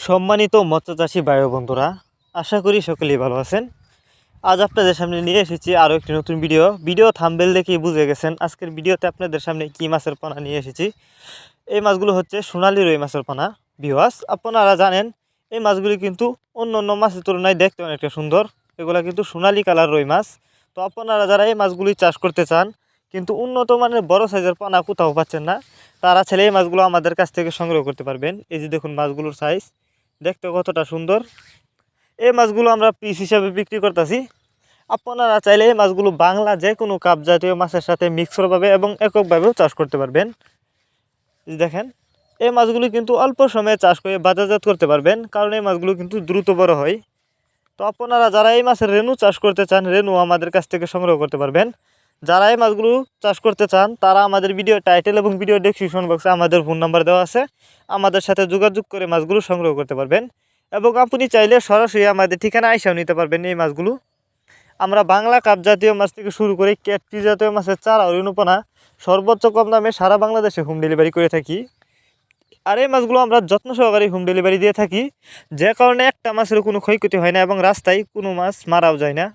সম্মানিত মৎস্যচাষী ভাই ও বন্ধুরা, আশা করি সকলেই ভালো আছেন। আজ আপনাদের সামনে নিয়ে এসেছি আরও একটি নতুন ভিডিও থাম্বনেল দেখেই বুঝে গেছেন আজকের ভিডিওতে আপনাদের সামনে কী মাছের পোনা নিয়ে এসেছি। এই মাছগুলো হচ্ছে সোনালী রুই মাছের পোনা। ভিউয়ার্স, আপনারা জানেন এই মাছগুলি কিন্তু অন্য অন্য মাছের তুলনায় দেখতে অনেকটা সুন্দর। এগুলো কিন্তু সোনালী কালার রুই মাছ। তো আপনারা যারা এই মাছগুলি চাষ করতে চান কিন্তু উন্নত মানের বড় সাইজের পোনা কোথাও পাচ্ছেন না, তারা ছেলে এই মাছগুলো আমাদের কাছ থেকে সংগ্রহ করতে পারবেন। এই যে দেখুন মাছগুলোর সাইজ দেখতে কতটা সুন্দর। এই মাছগুলো আমরা পিস হিসাবে বিক্রি করতেছি। আপনারা চাইলে এই মাছগুলো বাংলা যে কোনো কাপ জাতীয় মাছের সাথে মিক্সরভাবে এবং এককভাবেও চাষ করতে পারবেন। দেখেন এই মাছগুলো কিন্তু অল্প সময়ে চাষ করে বাজারজাত করতে পারবেন, কারণ এই মাছগুলো কিন্তু দ্রুত বড় হয়। তো আপনারা যারা এই মাছের রেনু চাষ করতে চান, রেনু আমাদের কাছ থেকে সংগ্রহ করতে পারবেন। যারা এই মাছগুলো চাষ করতে চান তারা আমাদের ভিডিও টাইটেল এবং ভিডিও ডেসক্রিপশন বক্সে আমাদের ফোন নাম্বার দেওয়া আছে, আমাদের সাথে যোগাযোগ করে মাছগুলো সংগ্রহ করতে পারবেন। এবং আপনি চাইলে সরাসরি আমাদের ঠিকানা আইসাও নিতে পারবেন এই মাছগুলো। আমরা বাংলা কাপ জাতীয় মাছ থেকে শুরু করে ক্যাটফিশ জাতীয় মাছের চারা ও রেণুপোনা সর্বোচ্চ কম দামে সারা বাংলাদেশে হোম ডেলিভারি করে থাকি। আর এই মাছগুলো আমরা যত্ন সহকারে হোম ডেলিভারি দিয়ে থাকি, যে কারণে একটা মাছের কোনো ক্ষয়ক্ষতি হয় না এবং রাস্তায় কোনো মাছ মারাও যায় না।